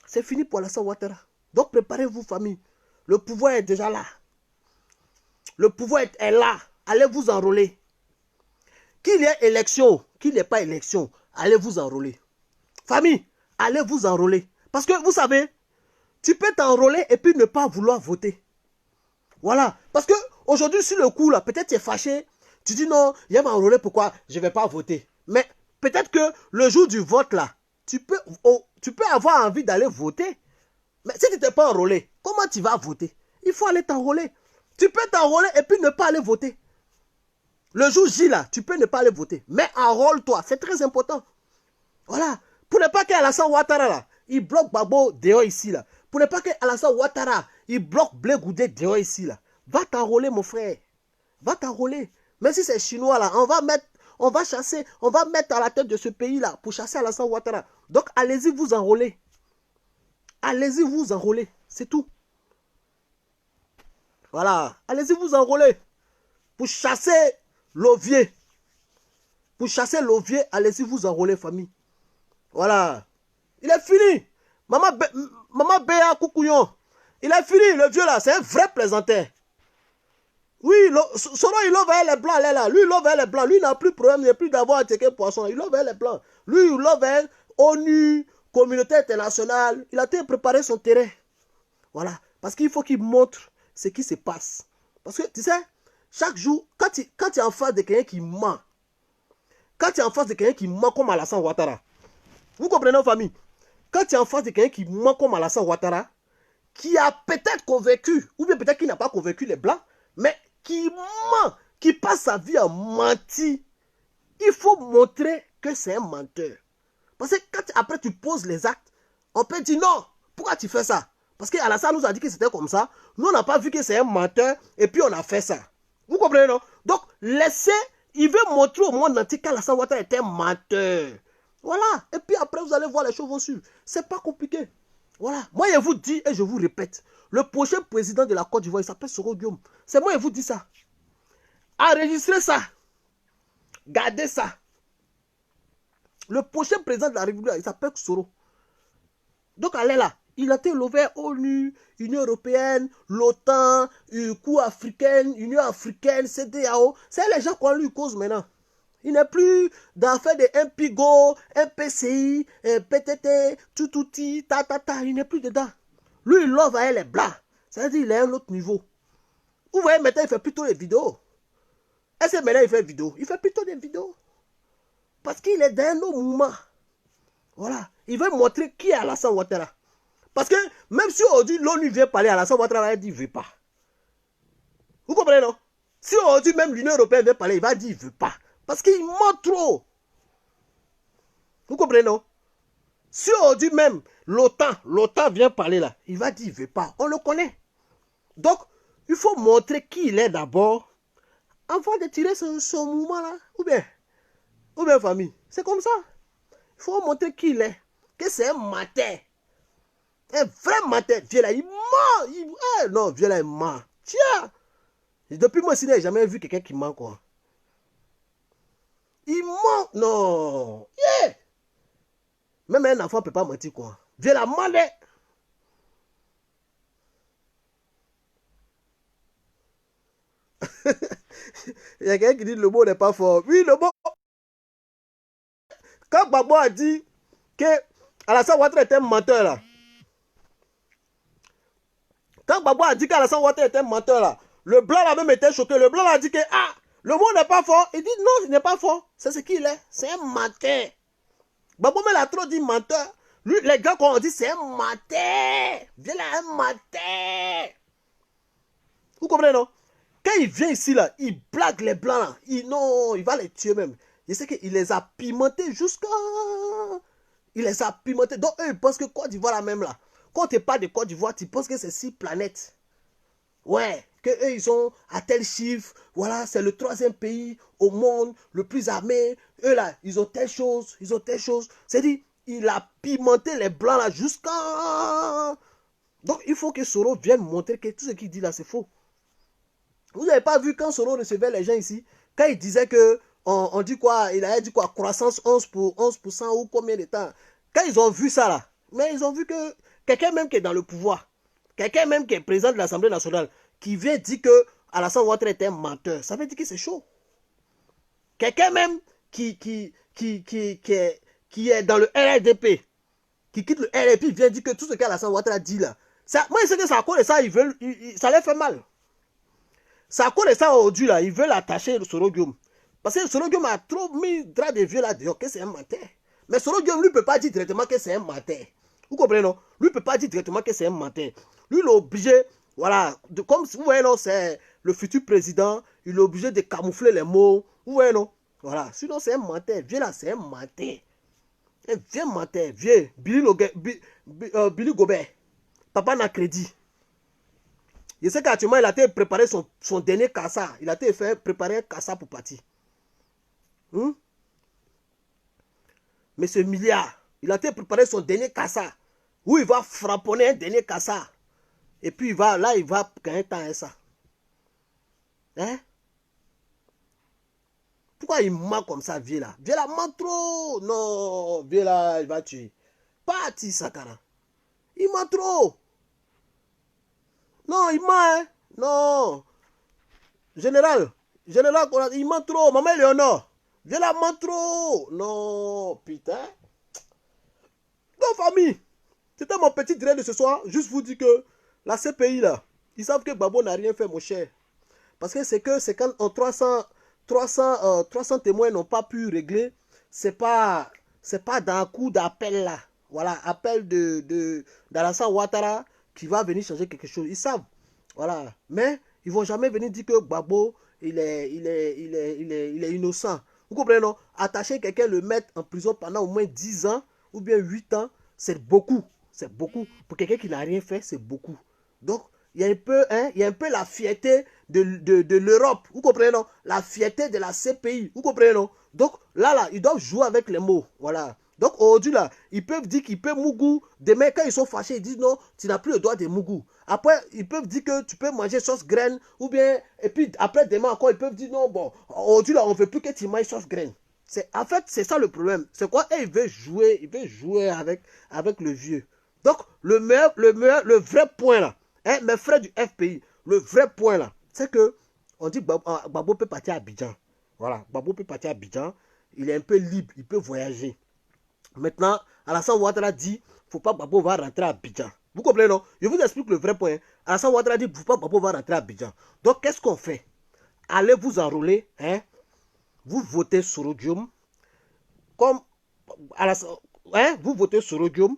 C'est fini pour Alassane Ouattara. Donc, préparez-vous, famille. Le pouvoir est déjà là. Le pouvoir est là. Allez vous enrôler. Qu'il y ait élection, qu'il n'y ait pas élection, allez vous enrôler. Famille, allez vous enrôler. Parce que vous savez, tu peux t'enrôler et puis ne pas vouloir voter. Voilà. Parce que aujourd'hui, sur le coup, là, peut-être tu es fâché. Tu dis non, il va m'enrôler, pourquoi je ne vais pas voter. Mais peut-être que le jour du vote, là, tu peux avoir envie d'aller voter. Mais si tu n'es pas enrôlé, comment tu vas voter? Il faut aller t'enrôler. Tu peux t'enrôler et puis ne pas aller voter. Le jour J, là, tu peux ne pas aller voter. Mais enrôle-toi, c'est très important. Voilà. Pour ne pas qu'Alassane Ouattara, là, il bloque Babo dehors ici, là. Pour ne pas qu'Alassane Ouattara, il bloque Blé Goudé dehors ici, là. Va t'enrôler, mon frère. Va t'enrôler. Même si c'est chinois, là, on va mettre à la tête de ce pays-là pour chasser Alassane Ouattara. Donc, allez-y vous enrôler. Allez-y vous enrôler. C'est tout. Voilà. Allez-y vous enrôler. Pour chasser l'ovier. Pour chasser l'ovier, allez-y vous enrôler, famille. Voilà. Il est fini. Maman Béa Koukouyon. Il est fini, le vieux là. C'est un vrai plaisantin. Oui, Soro, il love les blancs, là. Lui, il love les blancs. Lui, il n'a plus de problème, il n'a plus d'avoir attaqué poisson. Il love les blancs. Lui, il love ONU, communauté internationale. Il a préparé son terrain. Voilà. Parce qu'il faut qu'il montre ce qui se passe. Parce que, tu sais, chaque jour, quand tu es en face de quelqu'un qui ment, comme Alassane Ouattara, vous comprenez, famille? Quand tu es en face de quelqu'un qui ment comme Alassane Ouattara, qui a peut-être convaincu, ou bien peut-être qu'il n'a pas convaincu les Blancs, mais qui ment, qui passe sa vie à mentir, il faut montrer que c'est un menteur. Parce que quand après tu poses les actes, on peut dire non, pourquoi tu fais ça? Parce qu'Alassane nous a dit que c'était comme ça, nous on n'a pas vu que c'est un menteur, et puis on a fait ça. Vous comprenez, non? Donc, laissez, il veut montrer au monde entier qu'Alassane Ouattara est un menteur. Voilà. Et puis après, vous allez voir les choses vont suivre. C'est pas compliqué. Voilà. Moi, je vous dis et je vous répète. Le prochain président de la Côte d'Ivoire, il s'appelle Soro Guillaume. C'est moi, je vous dis ça. Enregistrez ça. Gardez ça. Le prochain président de la République, il s'appelle Soro. Donc, allez là. Il a été levé ONU, Union Européenne, l'OTAN, coup africaine, Union Africaine, CEDEAO. C'est les gens qu'on lui cause maintenant. Il n'est plus dans faire de MPIGO, MPCI, PTT, tutouti, ta. Il n'est plus dedans. Lui, il love avec les blancs. C'est-à-dire qu'il est à un autre niveau. Vous voyez, maintenant, il fait plutôt des vidéos. Est-ce que maintenant, il fait vidéo? Il fait plutôt des vidéos. Parce qu'il est dans un autre mouvement. Voilà. Il veut montrer qui est Alassane Ouattara. Parce que même si aujourd'hui, l'ONU vient parler à Alassane Ouattara, il dit, il ne veut pas. Vous comprenez, non? Si aujourd'hui, même l'Union Européenne vient parler, il va dire, il ne veut pas. Parce qu'il ment trop. Vous comprenez, non? Si aujourd'hui même l'OTAN vient parler là, il va dire il ne veut pas. On le connaît. Donc, il faut montrer qui il est d'abord avant de tirer ce mouvement là. Ou bien famille. C'est comme ça. Il faut montrer qui il est. Que c'est un matin. Un vrai matin. Vieux là, il ment. Non, vieux là, il ment. Tiens. Depuis moi, je n'ai jamais vu quelqu'un qui ment, quoi. Il ment. Non. Yeah. Même un enfant ne peut pas mentir, quoi. Vieux là, ment. Il y a quelqu'un qui dit le mot n'est pas fort. Oui, le mot. Quand Gbagbo a dit que Alassane Ouattara était un menteur, là. Quand Gbagbo a dit qu'Alassane Ouattara était un menteur, là, le blanc là même était choqué. Le blanc là a dit que le mot n'est pas fort. Il dit non, il n'est pas fort. C'est ce qu'il est. C'est un menteur. Gbagbo mais il a trop dit menteur. Lui, les gars, quand on dit c'est un menteur. Viens là, un menteur. Vous comprenez, non? Quand il vient ici, là, il blague les blancs, là. Non, il va les tuer même. Je sais qu'il les a pimentés jusqu'à... Il les a pimentés. Donc, eux, ils pensent que Côte d'Ivoire, là, même, là. Quand tu parles de Côte d'Ivoire, tu penses que c'est 6 planètes. Ouais, que eux, ils sont à tel chiffre. Voilà, c'est le 3e pays au monde, le plus armé. Eux, là, ils ont telle chose, ils ont telle chose. C'est-à-dire, il a pimenté les blancs, là, jusqu'à... Donc, il faut que Soro vienne montrer que tout ce qu'il dit, là, c'est faux. Vous n'avez pas vu quand Soro recevait les gens ici, quand il disait que, on dit quoi, il avait dit quoi, croissance 11% ou combien de temps. Quand ils ont vu ça là, mais ils ont vu que quelqu'un même qui est dans le pouvoir, quelqu'un même qui est président de l'Assemblée nationale, qui vient dire que Alassane Ouattara était un menteur, ça veut dire que c'est chaud. Quelqu'un même qui est dans le RRDP, qui quitte le RRP, vient dire que tout ce qu'Alassane Ouattara dit là, ça, moi je sais que ça à cause de ça, ça leur fait mal. C'est à cause de ça aujourd'hui, là, ils veulent attacher Soro Guillaume. Parce que Soro Guillaume a trop mis drap de vieux là dehors que c'est un menteur. Mais Soro Guillaume, lui, ne peut pas dire directement que c'est un menteur. Vous comprenez, non? Lui, ne peut pas dire directement que c'est un menteur. Lui, il est obligé, voilà, comme vous voyez, non, c'est le futur président, il est obligé de camoufler les mots. Vous voyez, non? Voilà, sinon c'est un menteur. Vieux là, c'est un menteur. Un vieux menteur, vieux. Billy Gobert. Papa n'a crédit. Je sais qu'actuellement, il a été préparé son dernier cassa. Il a été fait préparer un cassa pour partir. Mais ce milliard, il a été préparé son dernier cassa. Où il va frapponner un dernier cassa. Et puis, il va gagner temps à ça. Hein? Pourquoi il ment comme ça, vieux là? Vieux là, ment trop. Non, vieux là, il va tuer. Parti, Sakara. Il ment trop. Non, il ment, hein? Non. Général, il ment trop. Maman Léonore, viens là, ment trop. Non, putain. Non, famille. C'était mon petit direct de ce soir. Juste vous dire que la CPI, là, ils savent que Gbagbo n'a rien fait, mon cher. Parce que c'est quand 300 témoins n'ont pas pu régler, c'est pas dans un coup d'appel, là. Voilà, appel d'Alassane Ouattara qui va venir changer quelque chose. Ils savent. Voilà. Mais ils vont jamais venir dire que Gbagbo, il est innocent. Vous comprenez, non? Attacher quelqu'un, le mettre en prison pendant au moins 10 ans ou bien 8 ans, c'est beaucoup. C'est beaucoup. Pour quelqu'un qui n'a rien fait, c'est beaucoup. Donc, il y a un peu la fierté de l'Europe. Vous comprenez, non? La fierté de la CPI. Vous comprenez, non? Donc, là, ils doivent jouer avec les mots. Voilà. Donc, aujourd'hui, là, ils peuvent dire qu'ils peuvent Mougou. Demain, quand ils sont fâchés, ils disent non, tu n'as plus le droit de Mougou. Après, ils peuvent dire que tu peux manger sauce graine. Ou bien, et puis après, demain encore, ils peuvent dire non, bon, aujourd'hui, là, on ne veut plus que tu manges sauce graine. En fait, c'est ça le problème. C'est quoi? Et ils veulent jouer avec le vieux. Donc, le vrai point, là, hein, mes frères du FPI, le vrai point, là, c'est que on dit que Gbagbo peut partir à Abidjan. Voilà, Gbagbo peut partir à Abidjan. Il est un peu libre, il peut voyager. Maintenant, Alassane Ouattara dit, il ne faut pas que Gbagbo va rentrer à Abidjan. Vous comprenez, non? Je vous explique le vrai point. Alassane Ouattara dit, il ne faut pas que Gbagbo va rentrer à Abidjan. Donc, qu'est-ce qu'on fait? Allez vous enrôler, hein? Vous votez Soro Guillaume, comme hein? Vous votez Soro Guillaume,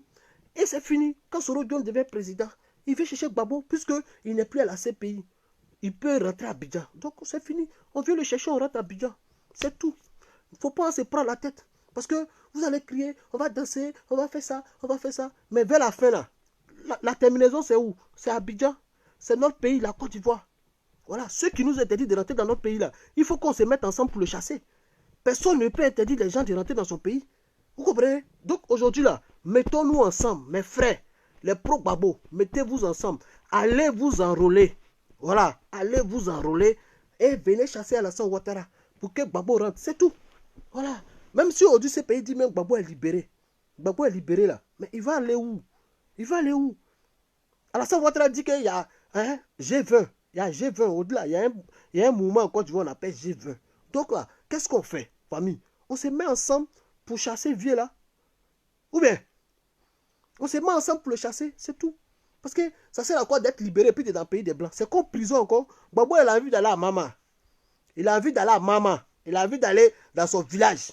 et c'est fini. Quand Soro Guillaume devient président, il veut chercher Gbagbo, puisqu'il n'est plus à la CPI. Il peut rentrer à Abidjan. Donc, c'est fini. On vient le chercher, on rentre à Abidjan. C'est tout. Il ne faut pas se prendre la tête. Parce que vous allez crier, on va danser, on va faire ça, on va faire ça. Mais vers la fin, là, la terminaison, c'est où? C'est Abidjan. c'est notre pays, la Côte d'Ivoire. Voilà, ceux qui nous interdisent de rentrer dans notre pays là, il faut qu'on se mette ensemble pour le chasser. Personne ne peut interdire les gens de rentrer dans son pays. Vous comprenez? Donc aujourd'hui là, mettons-nous ensemble, mes frères, les pro-Gbagbo, mettez-vous ensemble, allez vous enrôler. Voilà, allez vous enrôler et venez chasser Alassane Ouattara pour que Gbagbo rentre, c'est tout. Voilà, même si aujourd'hui ce pays dit même Gbagbo est libéré. Gbagbo est libéré là, mais il va aller où? Il va aller où? Alassane Ouattara dit qu'il y a G20. Il y a G20 au-delà. Il y a un mouvement en Côte d'Ivoire, on appelle G20. Donc là, qu'est-ce qu'on fait, famille? On se met ensemble pour chasser vieux là. Ou bien, on se met ensemble pour le chasser, c'est tout. Parce que ça sert à quoi d'être libéré et puis d'être dans le pays des Blancs? C'est comme prison encore. Gbagbo, il a envie d'aller à Mama. Il a envie d'aller à Mama. Il a envie d'aller dans son village.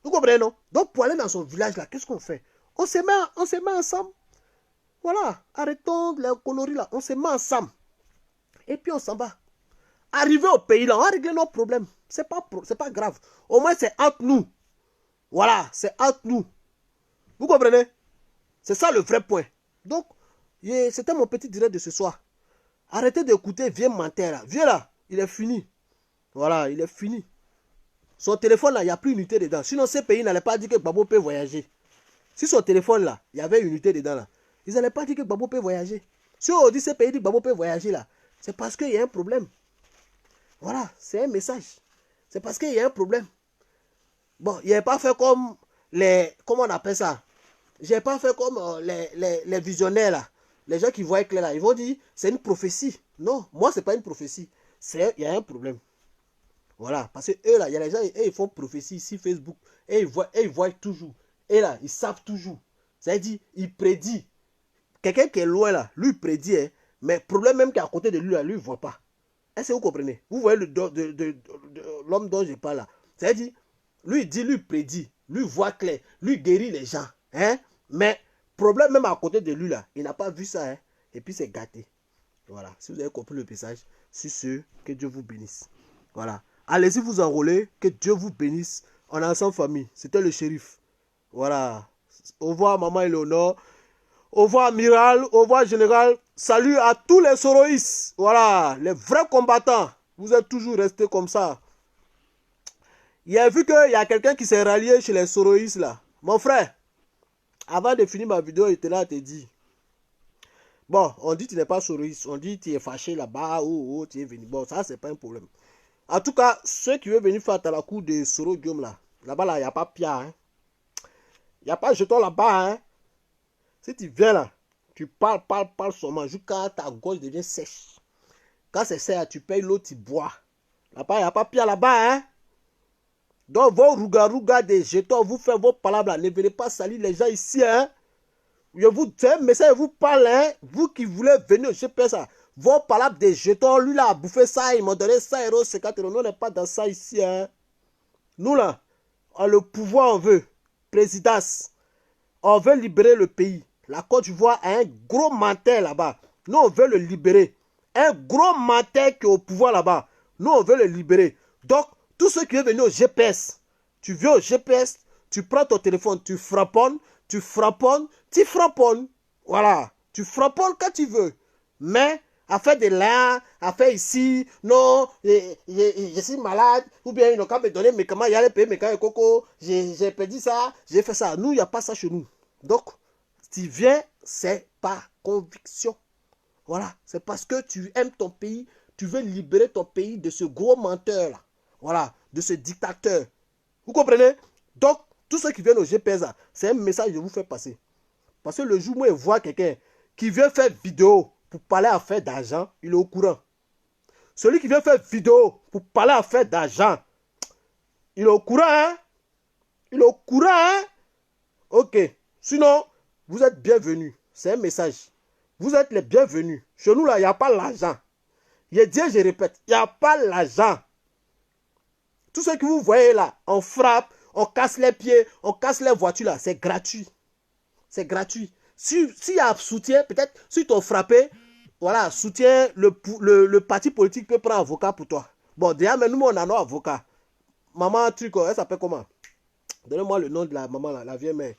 Vous comprenez, non? Donc pour aller dans son village là, qu'est-ce qu'on fait? On se met ensemble. Voilà, arrêtons les conneries là. On se met ensemble. Et puis on s'en va. Arrivé au pays là, on va régler nos problèmes. C'est pas grave. Au moins c'est entre nous. Voilà, c'est entre nous. Vous comprenez? C'est ça le vrai point. Donc, c'était mon petit direct de ce soir. Arrêtez d'écouter vieux menteur là. Vieux là, il est fini. Voilà, il est fini. Son téléphone là, il n'y a plus unité dedans. Sinon, ces pays n'allaient pas dire que Gbagbo peut voyager. Si son téléphone là, il y avait une unité dedans là, ils n'allaient pas dire que Gbagbo peut voyager. Si on dit ces pays dit que Gbagbo peut voyager là, c'est parce qu'il y a un problème. Voilà, c'est un message. C'est parce qu'il y a un problème. Bon, il n'a pas fait comme les... Comment on appelle ça? Je n'ai pas fait comme les visionnaires là. Les gens qui voient clair là. Ils vont dire, c'est une prophétie. Non, moi, ce n'est pas une prophétie. Il y a un problème. Voilà, parce que eux là, il y a les gens, ils font prophétie ici, Facebook. Et ils voient toujours. Et là, ils savent toujours. C'est-à-dire, ils prédisent. Quelqu'un qui est loin là, lui prédit. Hein, mais le problème même qui est à côté de lui là, lui, il ne voit pas. Est-ce que vous comprenez? Vous voyez l'homme dont je parle là. C'est-à-dire, lui il dit, lui prédit, lui voit clair, lui guérit les gens. Hein? Mais, problème même à côté de lui là, il n'a pas vu ça. Hein? Et puis c'est gâté. Voilà, si vous avez compris le message, sur ce, que Dieu vous bénisse. Voilà, allez-y vous enrôler, que Dieu vous bénisse. On est ensemble famille, c'était le shérif. Voilà, au revoir maman Éléonore. Au revoir amiral, au revoir général. Salut à tous les soroïstes. Voilà, les vrais combattants. Vous êtes toujours restés comme ça. Il a vu qu'il y a quelqu'un qui s'est rallié chez les soroïstes là. Mon frère, avant de finir ma vidéo, il était là à te dire. Bon, on dit que tu n'es pas soroïste. On dit que tu es fâché là-bas ou tu es venu. Bon, ça, c'est pas un problème. En tout cas, ceux qui veulent venir faire à la cour de Soro Guillaume là. Là-bas, là, il n'y a pas Pia. Hein. Il n'y a pas jeton là-bas. Hein. Si tu viens là, tu parles seulement jusqu'à ta gorge devient sèche. Quand c'est sec, tu payes l'eau, tu bois. Là-bas, il n'y a pas pire là-bas, hein. Donc, vos rouga des jetons, vous faites vos palabres là. Ne venez pas salir les gens ici, hein. Mais ça, je vous parle, hein. Vous qui voulez venir au GPS, ça. Vos palabres des jetons, lui là, a bouffé ça, il m'a donné 100 €, 50 €. Nous, on n'est pas dans ça ici, hein. Nous là, on a le pouvoir, on veut. Présidence. On veut libérer le pays. La Côte d'Ivoire a un gros menteur là-bas. Nous, on veut le libérer. Un gros menteur qui est au pouvoir là-bas. Nous, on veut le libérer. Donc, tous ceux qui veulent venir au GPS, tu viens au GPS, tu prends ton téléphone, tu frapponnes. Voilà. Tu frapponnes quand tu veux. Mais, à faire de là, à faire ici, non, je suis malade, ou bien ils n'ont qu'à me donner mes médicaments, il y a les payer mes et coco, j'ai perdu ça, j'ai fait ça. Nous, il n'y a pas ça chez nous. Donc, tu viens, c'est par conviction. Voilà, c'est parce que tu aimes ton pays, tu veux libérer ton pays de ce gros menteur là. Voilà, de ce dictateur. Vous comprenez? Donc, tous ceux qui viennent au GPS, c'est un message que je vous fais passer. Parce que le jour où je vois quelqu'un qui vient faire vidéo pour parler à faire d'argent, il est au courant. Celui qui vient faire vidéo pour parler à faire d'argent, il est au courant, hein? Il est au courant, hein? Ok. Sinon, vous êtes bienvenus. C'est un message. Vous êtes les bienvenus. Chez nous, là, il n'y a pas l'argent. Je dis, je répète, il n'y a pas l'argent. Tout ce que vous voyez là, on frappe, on casse les pieds, on casse les voitures là, c'est gratuit. C'est gratuit. S'il y a soutien, peut-être, si tu as frappé, voilà, soutien, le parti politique peut prendre un avocat pour toi. Bon, déjà, mais nous, on a nos avocats. Maman, truc, elle s'appelle comment? Donnez-moi le nom de la maman là, la vieille mère.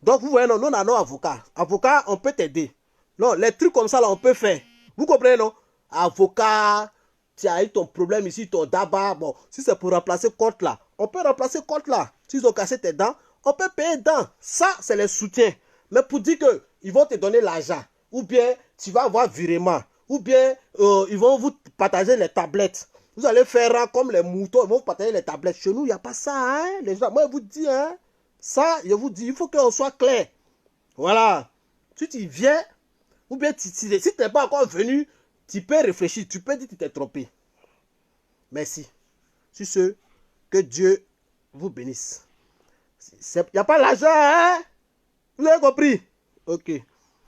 Donc, vous voyez, non, nous, on a nos avocats. Avocats, on peut t'aider. Non, les trucs comme ça, là, on peut faire. Vous comprenez, non? Avocat, tu as eu ton problème ici, ton daba. Bon, si c'est pour remplacer compte là, on peut remplacer compte là. S'ils ont cassé tes dents, on peut payer dents. Ça, c'est les soutiens. Mais pour dire qu'ils vont te donner l'argent, ou bien tu vas avoir virement, ou bien ils vont vous partager les tablettes. Vous allez faire comme les moutons, ils vont vous partager les tablettes. Chez nous, il n'y a pas ça, hein, les gens. Moi, je vous dis, hein, ça, je vous dis, il faut qu'on soit clair. Voilà. Si tu viens, ou bien si tu n'es pas encore venu, tu peux réfléchir, tu peux dire que tu t'es trompé. Merci. Sur ce, que Dieu vous bénisse. Il n'y a pas l'argent, hein? Vous avez compris? Ok.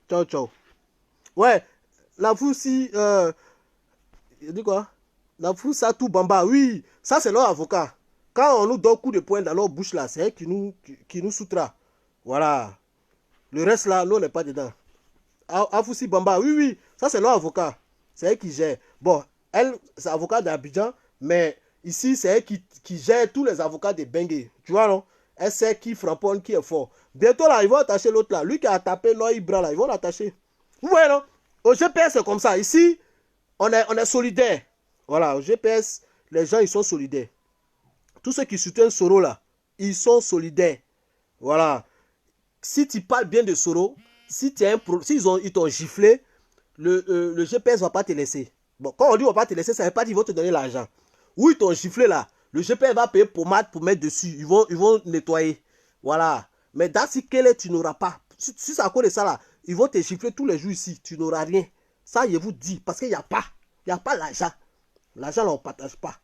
Ciao, ciao. Ouais, la Foussi, il dit quoi? La Foussa tout bamba, oui, ça c'est leur avocat. Quand on nous donne coup de poing dans leur bouche là, c'est elle qui nous soutra. Voilà. Le reste là, nous on n'est pas dedans. Afoussi Bamba, oui, oui, ça c'est leur avocat. C'est elle qui gère. Bon, elle, c'est avocat d'Abidjan, mais ici c'est elle qui gère tous les avocats de Bengue. Tu vois, non? Elle sait qui frapponne, qui est fort. Bientôt là, ils vont attacher l'autre là. Lui qui a tapé Noï Bra là, ils vont l'attacher. Vous voyez, non? Au GPS, c'est comme ça. Ici, on est solidaire. Voilà, au GPS, les gens, ils sont solidaires. Tous ceux qui soutiennent Soro là, ils sont solidaires. Voilà. Si tu parles bien de Soro, si tu as ils t'ont giflé, le GPS ne va pas te laisser. Bon, quand on dit on va pas te laisser, ça ne veut pas dire qu'ils vont te donner l'argent. Oui, ils t'ont giflé là. Le GPS va payer pommade pour mettre dessus. Ils vont nettoyer. Voilà. Mais dans ce cas-là, tu n'auras pas. Si c'est à cause de ça là, ils vont te gifler tous les jours ici. Tu n'auras rien. Ça, je vous dis. Parce qu'il n'y a pas. Il n'y a pas l'argent. L'argent là, on ne partage pas.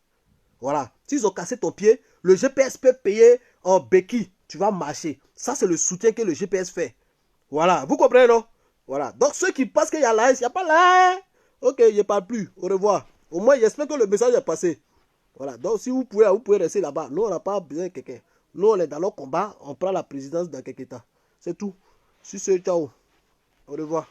Voilà. S'ils ont cassé ton pied, le GPS peut payer en béquille. Tu vas marcher. Ça, c'est le soutien que le GPS fait. Voilà. Vous comprenez, non? Voilà. Donc, ceux qui pensent qu'il y a la haine, il n'y a pas la haine. Ok, je ne parle plus. Au revoir. Au moins, j'espère que le message est passé. Voilà. Donc, si vous pouvez rester là-bas. Nous, on n'a pas besoin de quelqu'un. Nous, on est dans le combat. On prend la présidence dans quelques temps. C'est tout. Sur ce, ciao. Au revoir.